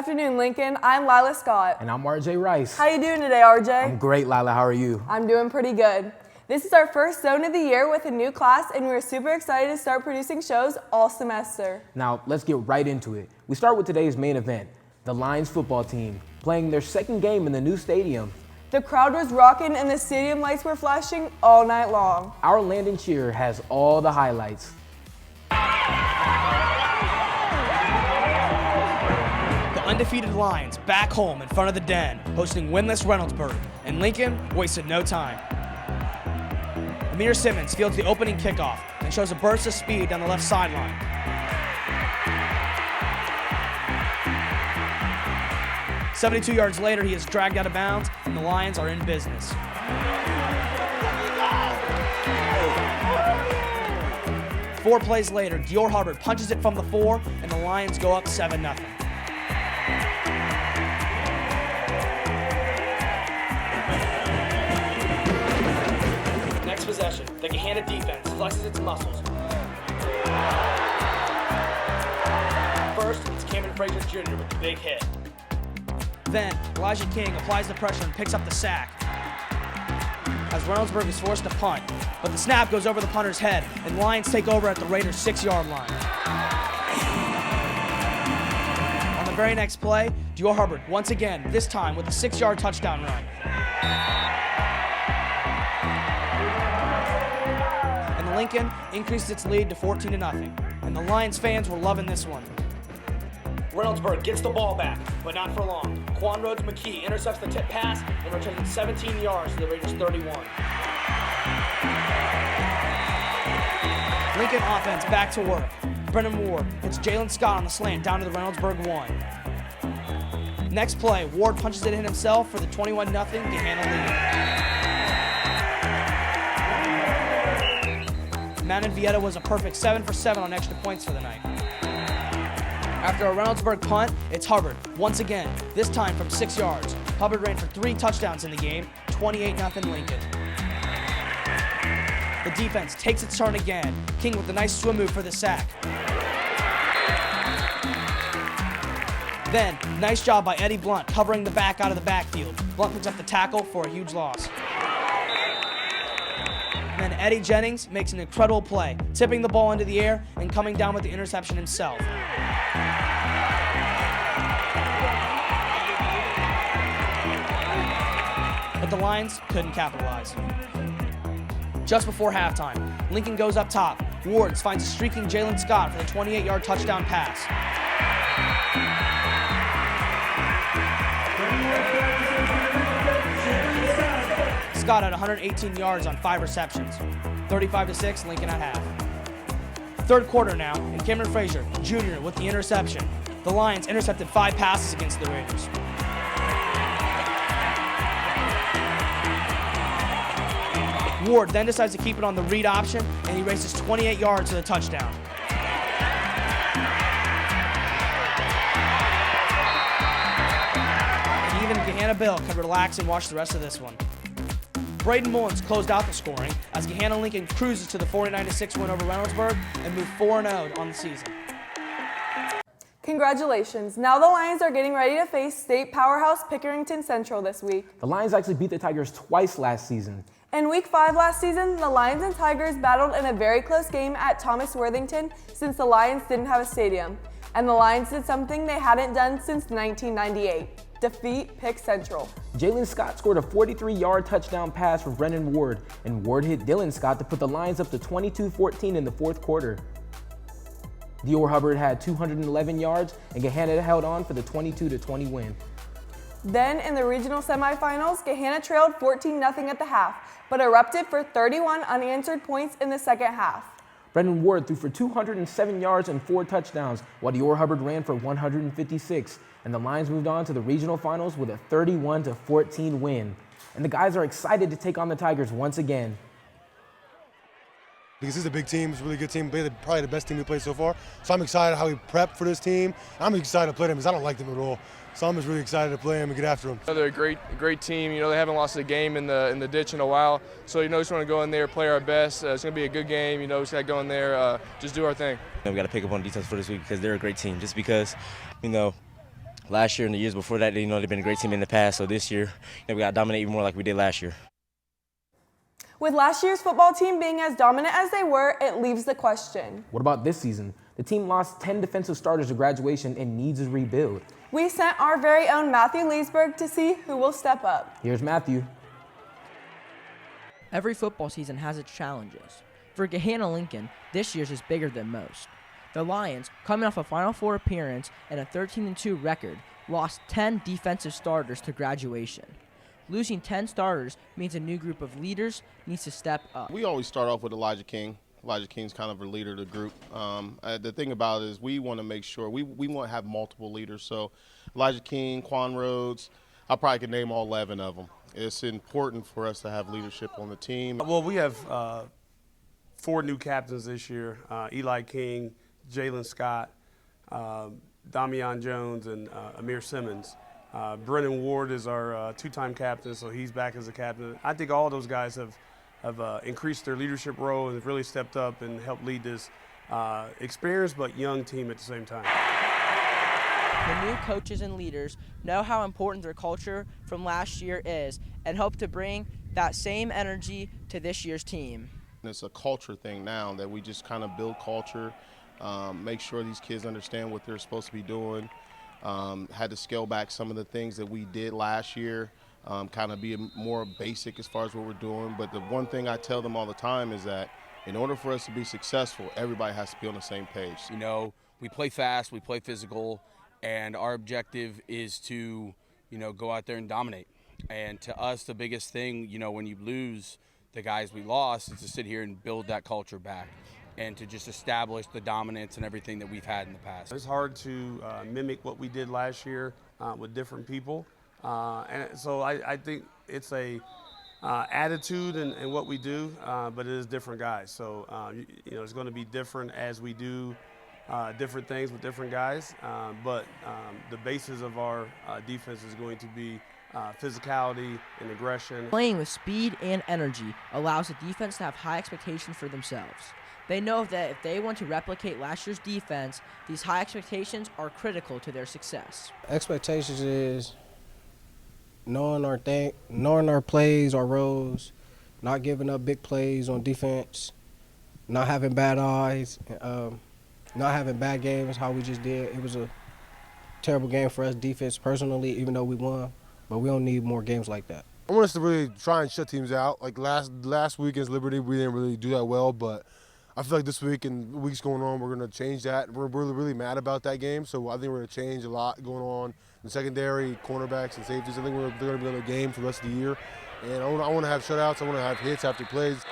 afternoon, Lincoln. I'm Lila Scott. And I'm RJ Rice. How you doing today, RJ? I'm great, Lila. How are you? I'm doing pretty good. This is our first zone of the year with a new class, and we're super excited to start producing shows all semester. Now, let's get right into it. We start with today's main event, the Lions football team, playing their second game in the new stadium. The crowd was rocking and the stadium lights were flashing all night long. Our Landon Shearer has all the highlights. Undefeated Lions back home in front of the Den, hosting winless Reynoldsburg, and Lincoln wasted no time. Amir Simmons fields the opening kickoff and shows a burst of speed down the left sideline. "72 yards later, he is dragged out of bounds, and the Lions are in business. Four plays later, Dior Hubbard punches it from the 4, and the Lions go up 7-0. Possession. The Gahanna defense flexes its muscles. First, it's Cameron Frazier Jr. with the big hit. Then, Elijah King applies the pressure and picks up the sack, as Reynoldsburg is forced to punt. But the snap goes over the punter's head, and Lions take over at the Raiders' 6-yard line. On the very next play, Dior Hubbard once again, this time with a 6-yard touchdown run. Lincoln increased its lead to 14-0, and the Lions fans were loving this one. Reynoldsburg gets the ball back, but not for long. Quan Rhodes McKee intercepts the tip pass and returns it 17 yards to the Raiders' 31. Lincoln offense back to work. Brennan Ward hits Jalen Scott on the slant down to the Reynoldsburg 1. Next play, Ward punches it in himself for the 21-0 Gahanna lead. Manon Vieta was a perfect 7 for 7 on extra points for the night. After a Reynoldsburg punt, it's Hubbard, once again, this time from 6 yards. Hubbard ran for 3 touchdowns in the game, 28-0 Lincoln. The defense takes its turn again. King with a nice swim move for the sack. Then, nice job by Eddie Blunt covering the back out of the backfield. Blunt picks up the tackle for a huge loss. Then Eddie Jennings makes an incredible play, tipping the ball into the air and coming down with the interception himself. But the Lions couldn't capitalize. Just before halftime, Lincoln goes up top. Wards finds a streaking Jalen Scott for the 28-yard touchdown pass. Scott had 118 yards on 5 receptions. 35-6, Lincoln at half. Third quarter now, and Cameron Frazier Jr. with the interception. The Lions intercepted 5 passes against the Raiders. Ward then decides to keep it on the read option, and he races 28 yards to the touchdown. And even Gahanna Bill could relax and watch the rest of this one. Braden Mullins closed out the scoring as Gahanna Lincoln cruises to the 49-6 win over Reynoldsburg and moved 4-0 on the season. Congratulations. Now the Lions are getting ready to face state powerhouse Pickerington Central this week. The Lions actually beat the Tigers twice last season. In week 5 last season, the Lions and Tigers battled in a very close game at Thomas Worthington since the Lions didn't have a stadium. And the Lions did something they hadn't done since 1998. Defeat Pick Central. Jalen Scott scored a 43-yard touchdown pass for Brennan Ward, and Ward hit Dylan Scott to put the Lions up to 22-14 in the fourth quarter. Dior Hubbard had 211 yards, and Gahanna held on for the 22-20 win. Then in the regional semifinals, Gahanna trailed 14-0 at the half, but erupted for 31 unanswered points in the second half. Brendan Ward threw for 207 yards and 4 touchdowns, while Dior Hubbard ran for 156. And the Lions moved on to the regional finals with a 31-14 win. And the guys are excited to take on the Tigers once again. Because this is a big team, it's a really good team, probably the best team we played so far. So I'm excited how we prep for this team. I'm excited to play them because I don't like them at all. So I'm just really excited to play them and get after them. They're a great team. You know, they haven't lost a game in the ditch in a while. So, you know, just want to go in there, play our best. It's going to be a good game. You know, we just got to go in there, just do our thing. We got to pick up on details for this week because they're a great team. Just because, you know, last year and the years before that, you know, they've been a great team in the past. So this year, you know, we got to dominate even more like we did last year. With last year's football team being as dominant as they were, it leaves the question. What about this season? The team lost 10 defensive starters to graduation and needs a rebuild. We sent our very own Matthew Leesburg to see who will step up. Here's Matthew. Every football season has its challenges. For Gahanna Lincoln, this year's is bigger than most. The Lions, coming off a Final Four appearance and a 13-2 record, lost 10 defensive starters to graduation. Losing 10 starters means a new group of leaders needs to step up. We always start off with Elijah King. Elijah King's kind of a leader of the group. The thing about it is we want to make sure, we want to have multiple leaders. So Elijah King, Quan Rhodes, I probably could name all 11 of them. It's important for us to have leadership on the team. Well, we have 4 new captains this year, Eli King, Jalen Scott, Damian Jones, and Amir Simmons. Brennan Ward is our 2-time captain, so he's back as a captain. I think all those guys have increased their leadership role and have really stepped up and helped lead this experienced but young team at the same time. The new coaches and leaders know how important their culture from last year is and hope to bring that same energy to this year's team. It's a culture thing now that we just kind of build culture, make sure these kids understand what they're supposed to be doing. Had to scale back some of the things that we did last year, kind of be more basic as far as what we're doing. But the one thing I tell them all the time is that in order for us to be successful, everybody has to be on the same page. You know, we play fast, we play physical, and our objective is to, you know, go out there and dominate. And to us, the biggest thing, you know, when you lose the guys we lost is to sit here and build that culture back and to just establish the dominance and everything that we've had in the past. It's hard to mimic what we did last year with different people. And so I think it's a attitude in what we do, but it is different guys. So, you know, it's going to be different as we do different things with different guys. But the basis of our defense is going to be physicality and aggression. Playing with speed and energy allows the defense to have high expectations for themselves. They know that if they want to replicate last year's defense, these high expectations are critical to their success. Expectations is knowing our plays, our roles, not giving up big plays on defense, not having bad eyes, not having bad games, how we just did. It was a terrible game for us defense personally, even though we won, but we don't need more games like that. I want us to really try and shut teams out. Like last week against Liberty, we didn't really do that well, but I feel like this week and weeks going on, we're going to change that. We're really mad about that game, so I think we're going to change a lot going on in the secondary, cornerbacks, and safeties. I think they're going to be on the game for the rest of the year. And I want to have shutouts. I want to have hits after plays.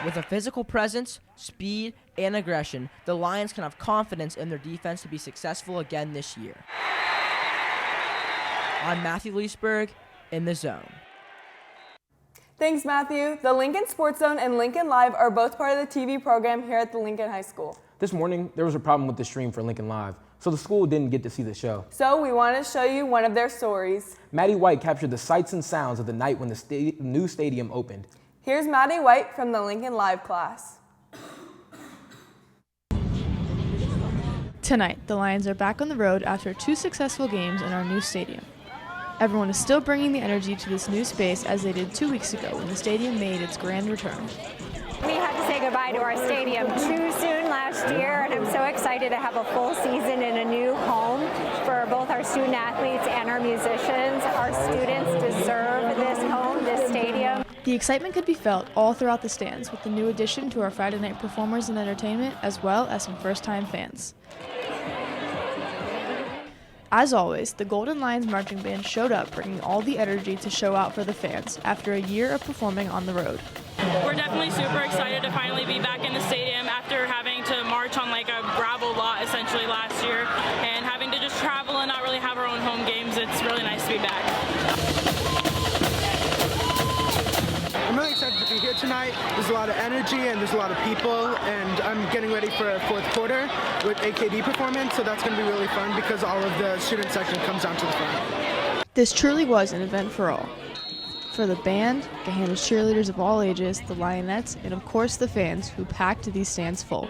With a physical presence, speed, and aggression, the Lions can have confidence in their defense to be successful again this year. I'm Matthew Leesburg in the Zone. Thanks, Matthew. The Lincoln Sports Zone and Lincoln Live are both part of the TV program here at the Lincoln High School. This morning, there was a problem with the stream for Lincoln Live, so the school didn't get to see the show. So we want to show you one of their stories. Maddie White captured the sights and sounds of the night when the new stadium opened. Here's Maddie White from the Lincoln Live class. Tonight, the Lions are back on the road after 2 successful games in our new stadium. Everyone is still bringing the energy to this new space as they did 2 weeks ago when the stadium made its grand return. We had to say goodbye to our stadium too soon last year, and I'm so excited to have a full season in a new home for both our student athletes and our musicians. Our students deserve this home, this stadium. The excitement could be felt all throughout the stands with the new addition to our Friday night performers and entertainment, as well as some first-time fans. As always, the Golden Lions Marching Band showed up, bringing all the energy to show out for the fans after a year of performing on the road. We're definitely super excited to finally be back in the stadium after having to march on like a gravel lot essentially last year and having to just travel and not really have our own home games. It's really nice to be back. I'm really excited to be here tonight. There's a lot of energy and there's a lot of people, and I'm getting ready for a fourth quarter with AKD performance, so that's going to be really fun because all of the student section comes down to the front. This truly was an event for all. For the band, Gahanna's cheerleaders of all ages, the Lionettes, and of course the fans who packed these stands full.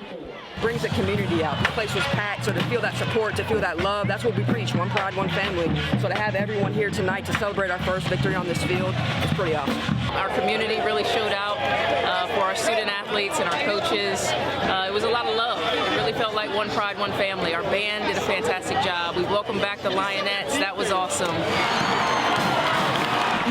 brings the community out. This place was packed, so to feel that support, to feel that love, that's what we preach, one pride, one family. So to have everyone here tonight to celebrate our first victory on this field, it's pretty awesome. Our community really showed out for our student athletes and our coaches. It was a lot of love. It really felt like one pride, one family. Our band did a fantastic job. We welcomed back the Lionettes. That was awesome.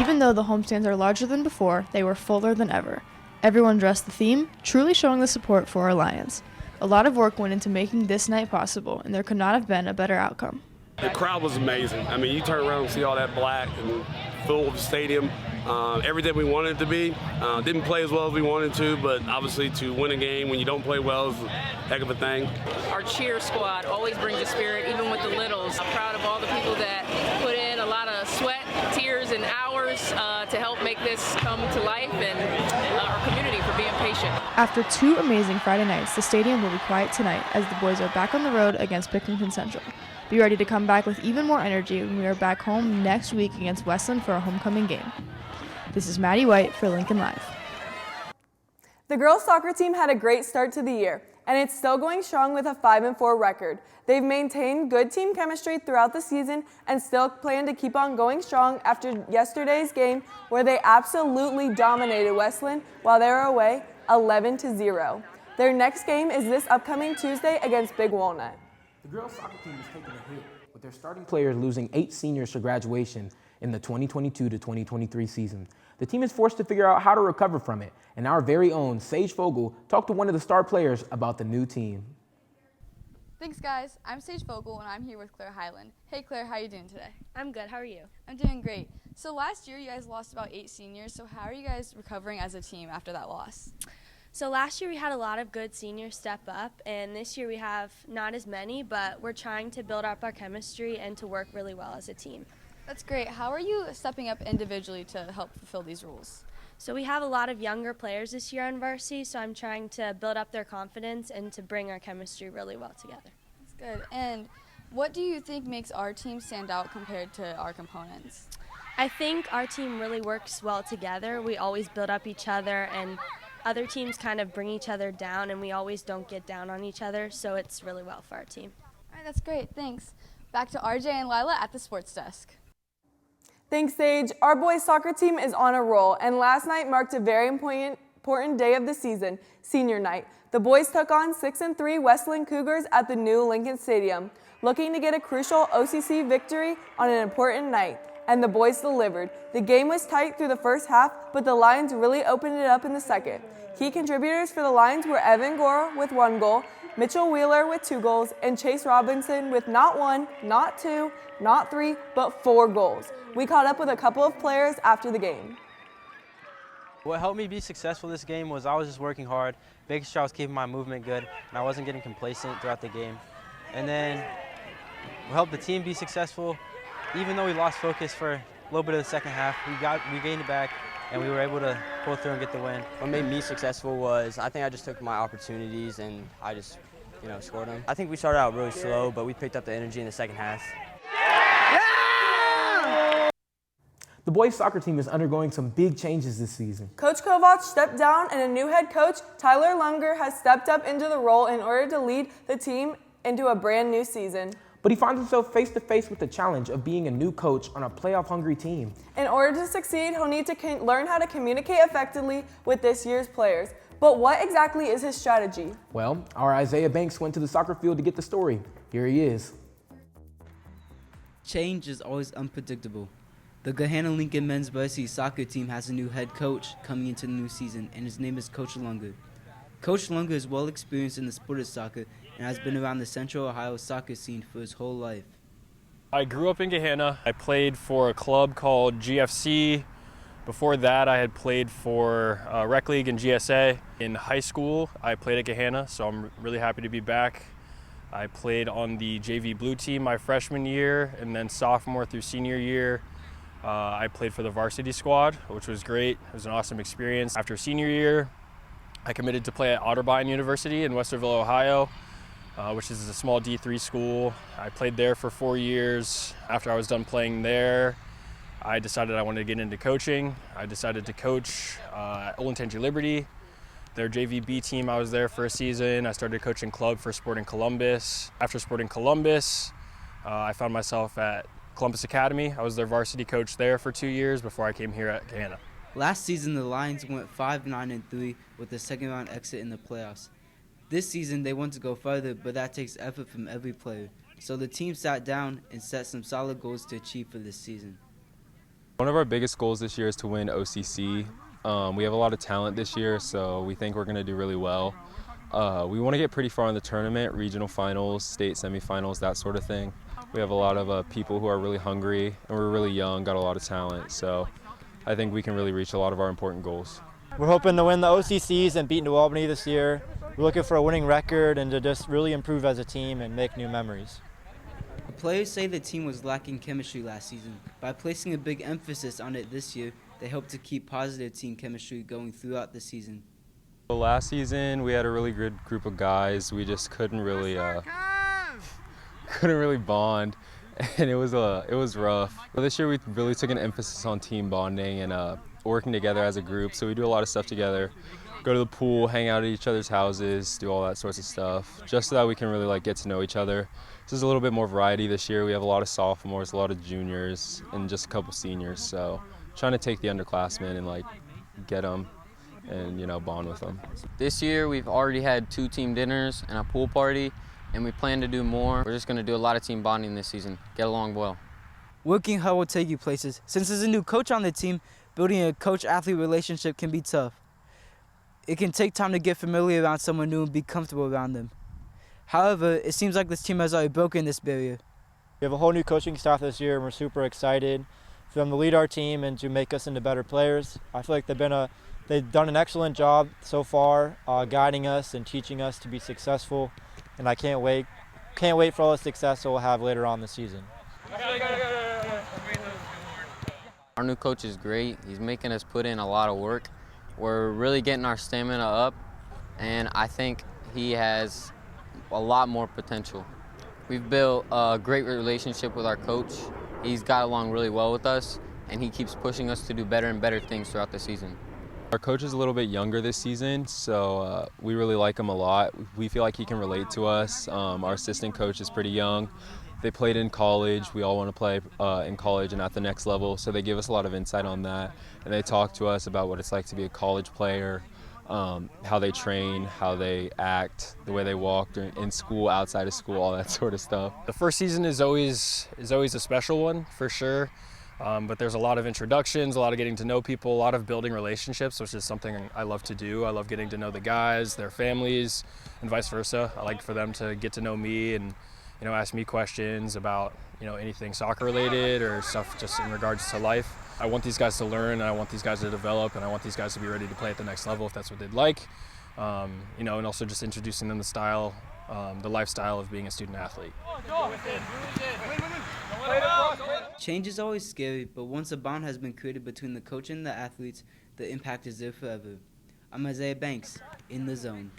Even though the homestands are larger than before, they were fuller than ever. Everyone dressed the theme, truly showing the support for our Lions. A lot of work went into making this night possible, and there could not have been a better outcome. The crowd was amazing. I mean, you turn around and see all that black and full of the stadium. Everything we wanted it to be. Didn't play as well as we wanted to, but obviously to win a game when you don't play well is a heck of a thing. Our cheer squad always brings a spirit, even with the littles. I'm proud of all the people that put in a lot of sweat, tears, and hours to help make this come to life, and our community for being patient. After 2 amazing Friday nights, the stadium will be quiet tonight as the boys are back on the road against Pickerington Central. Be ready to come back with even more energy when we are back home next week against Westland for a homecoming game. This is Maddie White for Lincoln Live. The girls soccer team had a great start to the year, and it's still going strong with a 5-4 record. They've maintained good team chemistry throughout the season and still plan to keep on going strong after yesterday's game where they absolutely dominated Westland while they were away 11-0. Their next game is this upcoming Tuesday against Big Walnut. The girls soccer team is taking a hit with their starting players losing 8 seniors to graduation in the 2022 to 2023 season. The team is forced to figure out how to recover from it, and our very own Sage Fogel talked to one of the star players about the new team. Thanks, guys. I'm Sage Fogel, and I'm here with Claire Highland. Hey, Claire, how are you doing today? I'm good. How are you? I'm doing great. So last year, you guys lost about 8 seniors, so how are you guys recovering as a team after that loss? So last year we had a lot of good seniors step up, and this year we have not as many, but we're trying to build up our chemistry and to work really well as a team. That's great. How are you stepping up individually to help fulfill these roles? So we have a lot of younger players this year on varsity, so I'm trying to build up their confidence and to bring our chemistry really well together. That's good. And what do you think makes our team stand out compared to our components? I think our team really works well together. We always build up each other, and other teams kind of bring each other down, and we always don't get down on each other, so it's really well for our team. All right, that's great. Thanks. Back to RJ and Lila at the sports desk. Thanks, Sage. Our boys soccer team is on a roll, and last night marked a very important day of the season, senior night. The boys took on 6-3 Westland Cougars at the new Lincoln Stadium, looking to get a crucial OCC victory on an important night, and the boys delivered. The game was tight through the first half, but the Lions really opened it up in the second. Key contributors for the Lions were Evan Gore with 1 goal, Mitchell Wheeler with 2 goals, and Chase Robinson with not 1, not 2, not 3, but 4 goals. We caught up with a couple of players after the game. What helped me be successful this game was I was just working hard, making sure I was keeping my movement good, and I wasn't getting complacent throughout the game. And then what helped the team be successful, even though we lost focus for a little bit of the second half, we gained it back, and we were able to pull through and get the win. What made me successful was I think I just took my opportunities and I just, scored them. I think we started out really slow, but we picked up the energy in the second half. The boys soccer team is undergoing some big changes this season. Coach Kovac stepped down, and a new head coach, Tyler Lunger, has stepped up into the role in order to lead the team into a brand new season. But he finds himself face-to-face with the challenge of being a new coach on a playoff-hungry team. In order to succeed, he'll need to learn how to communicate effectively with this year's players. But what exactly is his strategy? Well, our Isaiah Banks went to the soccer field to get the story. Here he is. Change is always unpredictable. The Gahanna Lincoln men's varsity soccer team has a new head coach coming into the new season, and his name is Coach Lunger. Coach Lunger is well experienced in the sport of soccer and has been around the Central Ohio soccer scene for his whole life. I grew up in Gahanna. I played for a club called GFC. Before that, I had played for Rec League and GSA. In high school, I played at Gahanna, so I'm really happy to be back. I played on the JV Blue team my freshman year, and then sophomore through senior year, I played for the varsity squad, which was great. It was an awesome experience. After senior year, I committed to play at Otterbein University in Westerville, Ohio, which is a small D3 school. I played there for 4 years. After I was done playing there, I decided I wanted to get into coaching. I decided to coach at Olentangy Liberty. their JVB team. I was there for a season. I started coaching club for Sporting Columbus. After Sporting Columbus, I found myself at Columbus Academy. I was their varsity coach there for 2 years before I came here at Gahanna. Last season, the Lions went 5-9-3 with a second-round exit in the playoffs. This season, they want to go further, but that takes effort from every player. So the team sat down and set some solid goals to achieve for this season. One of our biggest goals this year is to win OCC. We have a lot of talent this year, so we think we're going to do really well. We want to get pretty far in the tournament, regional finals, state semifinals, that sort of thing. We have a lot of people who are really hungry, and we're really young, got a lot of talent, so I think we can really reach a lot of our important goals. We're hoping to win the OCCs and beat New Albany this year. We're looking for a winning record and to just really improve as a team and make new memories. The players say the team was lacking chemistry last season. By placing a big emphasis on it this year, they hope to keep positive team chemistry going throughout the season. Well, last season we had a really good group of guys. We just couldn't really bond, and it was rough. But this year we really took an emphasis on team bonding and working together as a group. So we do a lot of stuff together. Go to the pool, hang out at each other's houses, do all that sorts of stuff, just so that we can really get to know each other. There's a little bit more variety this year. We have a lot of sophomores, a lot of juniors, and just a couple seniors. So trying to take the underclassmen and get them and bond with them. This year we've already had 2 team dinners and a pool party, and we plan to do more. We're just going to do a lot of team bonding this season, get along well. Working hard will take you places. Since there's a new coach on the team, building a coach-athlete relationship can be tough. It can take time to get familiar around someone new and be comfortable around them. However, it seems like this team has already broken this barrier. We have a whole new coaching staff this year, and we're super excited for them to lead our team and to make us into better players. I feel like they've done an excellent job so far, guiding us and teaching us to be successful, and I can't wait for all the success we'll have later on this season. Our new coach is great. He's making us put in a lot of work. We're really getting our stamina up, and I think he has a lot more potential. We've built a great relationship with our coach. He's got along really well with us, and he keeps pushing us to do better and better things throughout the season. Our coach is a little bit younger this season, so we really like him a lot. We feel like he can relate to us. Our assistant coach is pretty young. They played in college. We all want to play in college and at the next level, so they give us a lot of insight on that. And they talk to us about what it's like to be a college player, how they train, how they act, the way they walk in school, outside of school, all that sort of stuff. The first season is always a special one, for sure. But there's a lot of introductions, a lot of getting to know people, a lot of building relationships, which is something I love to do. I love getting to know the guys, their families, and vice versa. I like for them to get to know me and ask me questions about anything soccer related or stuff just in regards to life. I want these guys to learn, and I want these guys to develop, and I want these guys to be ready to play at the next level if that's what they'd like. And also just introducing them the lifestyle of being a student athlete. Change is always scary, but once a bond has been created between the coach and the athletes, the impact is there forever. I'm Isaiah Banks, in the zone.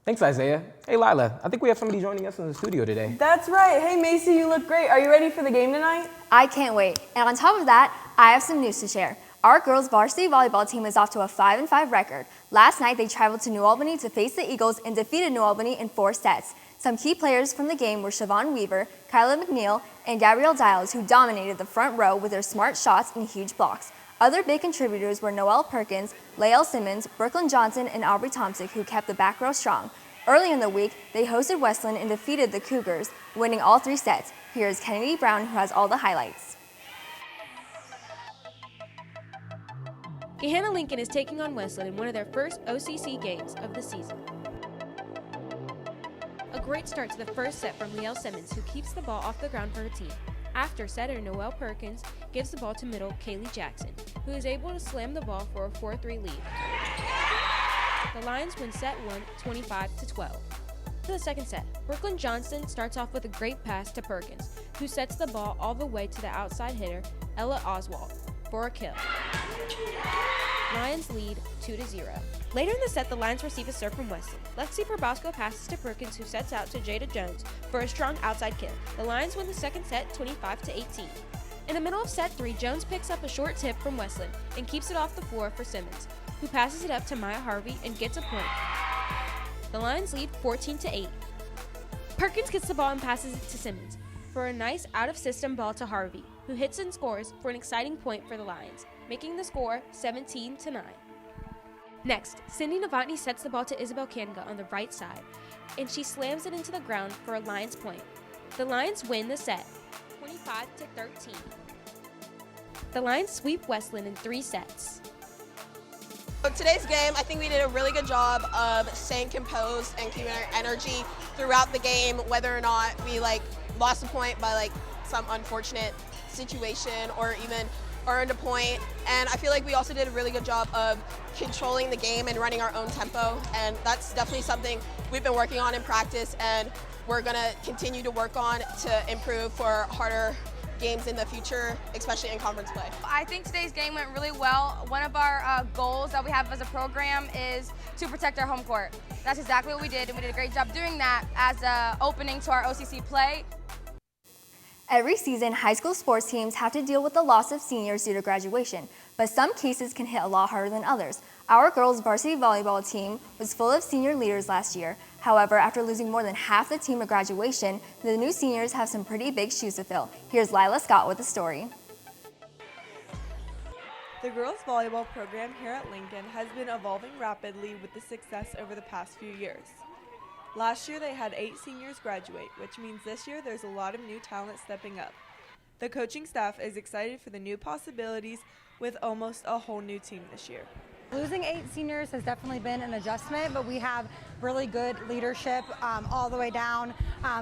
Thanks, Isaiah. Hey, Lila, I think we have somebody joining us in the studio today. That's right. Hey, Macy, you look great. Are you ready for the game tonight? I can't wait. And on top of that, I have some news to share. Our girls varsity volleyball team is off to a 5-5 record. Last night, they traveled to New Albany to face the Eagles and defeated New Albany in 4 sets. Some key players from the game were Siobhan Weaver, Kyla McNeil, and Gabrielle Dials, who dominated the front row with their smart shots and huge blocks. Other big contributors were Noelle Perkins, Lael Simmons, Brooklyn Johnson, and Aubrey Thompson, who kept the back row strong. Early in the week, they hosted Westland and defeated the Cougars, winning all 3 sets. Here's Kennedy Brown, who has all the highlights. Gahanna Lincoln is taking on Westland in one of their first OCC games of the season. A great start to the first set from Lael Simmons, who keeps the ball off the ground for her team. After setter Noelle Perkins gives the ball to middle Kaylee Jackson, who is able to slam the ball for a 4-3 lead. The Lions win set 1, 25-12. For the second set, Brooklyn Johnson starts off with a great pass to Perkins, who sets the ball all the way to the outside hitter, Ella Oswald, for a kill. Lions lead 2-0. Later in the set, the Lions receive a serve from Westland. Lexi Probosco passes to Perkins, who sets out to Jada Jones for a strong outside kill. The Lions win the second set 25-18. In the middle of set 3, Jones picks up a short tip from Westland and keeps it off the floor for Simmons, who passes it up to Maya Harvey and gets a point. The Lions lead 14-8. Perkins gets the ball and passes it to Simmons for a nice out-of-system ball to Harvey, who hits and scores for an exciting point for the Lions, making the score 17-9. Next, Cindy Novotny sets the ball to Isabel Kanga on the right side, and she slams it into the ground for a Lions point. The Lions win the set, 25-13. The Lions sweep Westland in 3 sets. So today's game, I think we did a really good job of staying composed and keeping our energy throughout the game, whether or not we lost a point by some unfortunate situation or even earned a point. And I feel like we also did a really good job of controlling the game and running our own tempo, and that's definitely something we've been working on in practice and we're going to continue to work on to improve for harder games in the future, especially in conference play. I think today's game went really well. One of our goals that we have as a program is to protect our home court. That's exactly what we did, and we did a great job doing that as an opening to our OCC play. Every season, high school sports teams have to deal with the loss of seniors due to graduation, but some cases can hit a lot harder than others. Our girls' varsity volleyball team was full of senior leaders last year. However, after losing more than half the team at graduation, the new seniors have some pretty big shoes to fill. Here's Lila Scott with the story. The girls' volleyball program here at Lincoln has been evolving rapidly with the success over the past few years. Last year they had 8 seniors graduate, which means this year there's a lot of new talent stepping up. The coaching staff is excited for the new possibilities with almost a whole new team this year. Losing 8 seniors has definitely been an adjustment, but we have really good leadership all the way down,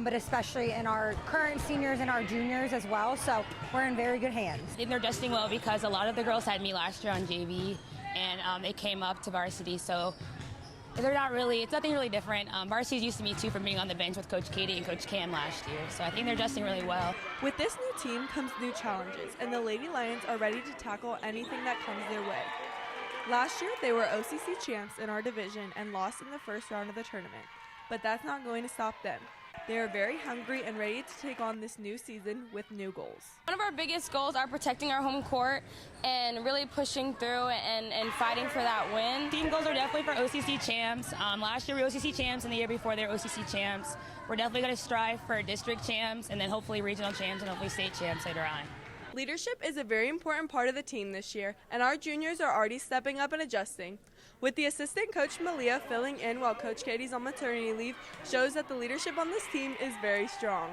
but especially in our current seniors and our juniors as well, so we're in very good hands. I think they're adjusting well because a lot of the girls had me last year on JV, and they came up to varsity, so it's nothing really different. Varsity's used to me too from being on the bench with Coach Katie and Coach Cam last year, so I think they're adjusting really well. With this new team comes new challenges, and the Lady Lions are ready to tackle anything that comes their way. Last year, they were OCC champs in our division and lost in the first round of the tournament, but that's not going to stop them. They are very hungry and ready to take on this new season with new goals. One of our biggest goals are protecting our home court and really pushing through and fighting for that win. Team goals are definitely for OCC champs. Last year we were OCC champs, and the year before they were OCC champs. We're definitely going to strive for district champs and then hopefully regional champs and hopefully state champs later on. Leadership is a very important part of the team this year, and our juniors are already stepping up and adjusting. With the assistant coach Malia filling in while Coach Katie's on maternity leave, shows that the leadership on this team is very strong.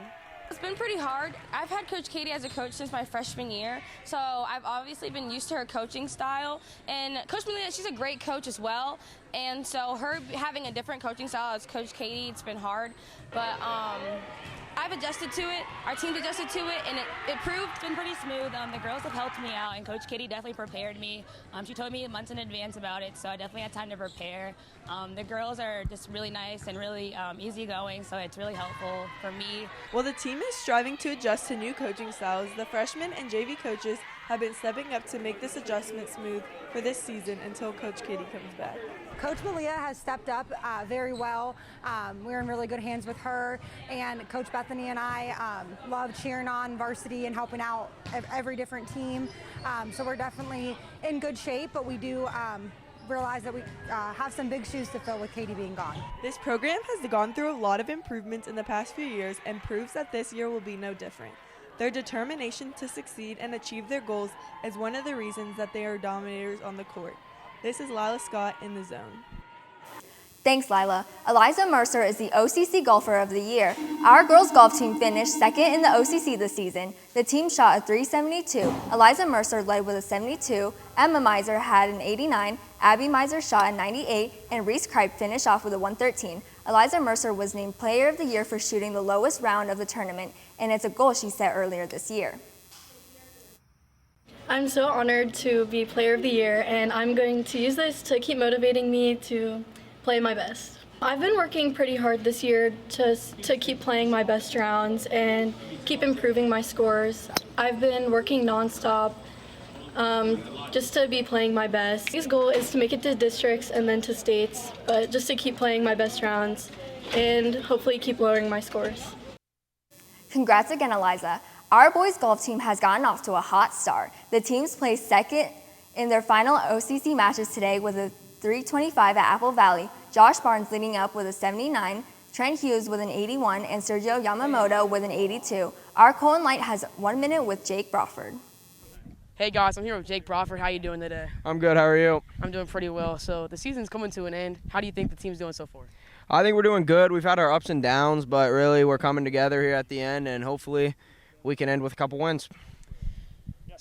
It's been pretty hard. I've had Coach Katie as a coach since my freshman year, so I've obviously been used to her coaching style. And Coach Malia, she's a great coach as well, and so her having a different coaching style as Coach Katie, it's been hard, but I've adjusted to it, our team's adjusted to it, and it proved. It's been pretty smooth. The girls have helped me out, and Coach Katie definitely prepared me. She told me months in advance about it, so I definitely had time to prepare. The girls are just really nice and really easygoing, so it's really helpful for me. While the team is striving to adjust to new coaching styles, the freshmen and JV coaches have been stepping up to make this adjustment smooth for this season until Coach Katie comes back. Coach Malia has stepped up very well. We're in really good hands with her, and Coach Bethany and I love cheering on varsity and helping out every different team. So we're definitely in good shape, but we do realize that we have some big shoes to fill with Katie being gone. This program has gone through a lot of improvements in the past few years and proves that this year will be no different. Their determination to succeed and achieve their goals is one of the reasons that they are dominators on the court. This is Lila Scott in the Zone. Thanks, Lila. Eliza Mercer is the OCC Golfer of the Year. Our girls golf team finished second in the OCC this season. The team shot a .372. Eliza Mercer led with a 72. Emma Miser had an 89. Abby Miser shot a 98. And Reese Kripe finished off with a 113. Eliza Mercer was named Player of the Year for shooting the lowest round of the tournament, and it's a goal she set earlier this year. I'm so honored to be Player of the Year, and I'm going to use this to keep motivating me to play my best. I've been working pretty hard this year to keep playing my best rounds and keep improving my scores. I've been working nonstop just to be playing my best. His goal is to make it to districts and then to states, but just to keep playing my best rounds and hopefully keep lowering my scores. Congrats again, Eliza. Our boys golf team has gotten off to a hot start. The teams placed second In their final OCC matches today with a 325 at Apple Valley, Josh Barnes leading up with a 79, Trent Hughes with an 81, and Sergio Yamamoto with an 82. Our Colon Light has 1 minute with Jake Crawford. Hey guys, I'm here with Jake Crawford. How you doing today? I'm good. How are you? I'm doing pretty well. So the season's coming to an end. How do you think the team's doing so far? I think we're doing good. We've had our ups and downs, but really we're coming together here at the end, and hopefully we can end with a couple wins.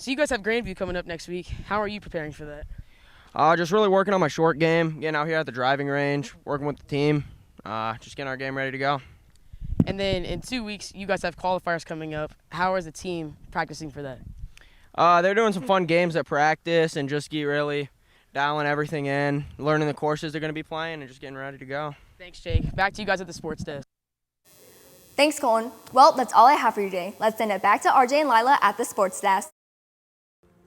So you guys have Grandview coming up next week. How are you preparing for that? Just really working on my short game, getting out here at the driving range, working with the team, just getting our game ready to go. And then in 2 weeks, you guys have qualifiers coming up. How is the team practicing for that? They're doing some fun games at practice and just really dialing everything in, learning the courses they're going to be playing, and just getting ready to go. Thanks, Jake. Back to you guys at the sports desk. Thanks, Colton. Well, that's all I have for you today. Let's send it back to RJ and Lila at the sports desk.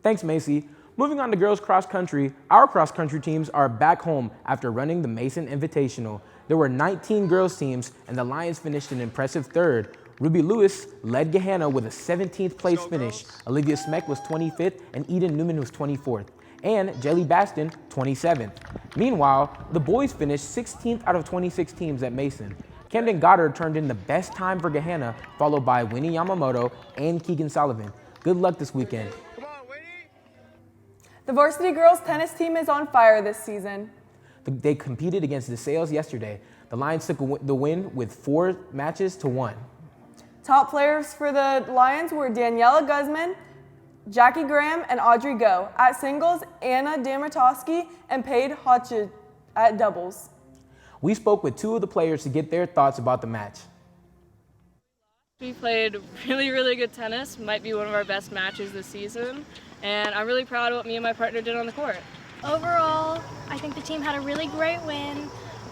Thanks, Macy. Moving on to girls cross country, our cross country teams are back home after running the Mason Invitational. There were 19 girls teams, and the Lions finished an impressive third. Ruby Lewis led Gahanna with a 17th place finish. Olivia Smeck was 25th, and Eden Newman was 24th. And Jelly Baston, 27th. Meanwhile, the boys finished 16th out of 26 teams at Mason. Camden Goddard turned in the best time for Gahanna, followed by Winnie Yamamoto and Keegan Sullivan. Good luck this weekend. The varsity girls tennis team is on fire this season. They competed against DeSales yesterday. The Lions took the win with 4 matches to 1. Top players for the Lions were Daniela Guzman, Jackie Graham, and Audrey Go. At singles, Anna Damartowski and Paige Hodges at doubles. We spoke with 2 of the players to get their thoughts about the match. We played really good tennis, might be one of our best matches this season, and I'm really proud of what me and my partner did on the court. Overall, I think the team had a really great win.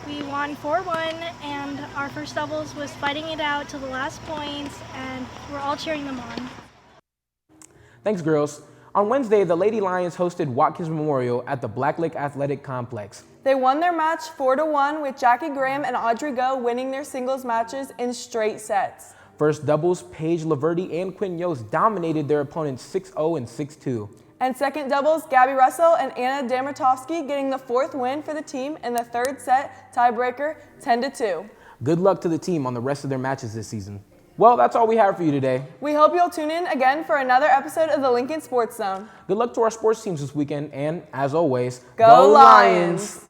We won 4-1, and our first doubles was fighting it out to the last points, and we're all cheering them on. Thanks, girls. On Wednesday, the Lady Lions hosted Watkins Memorial at the Black Lake Athletic Complex. They won their match 4-1 with Jackie Graham and Audrey Go winning their singles matches in straight sets. First doubles, Paige Laverty and Quinn Yost dominated their opponents 6-0 and 6-2. And second doubles, Gabby Russell and Anna Damartowski getting the 4th win for the team in the 3rd set tiebreaker 10-2. Good luck to the team on the rest of their matches this season. Well, that's all we have for you today. We hope you'll tune in again for another episode of the Lincoln Sports Zone. Good luck to our sports teams this weekend, and as always, Go Lions!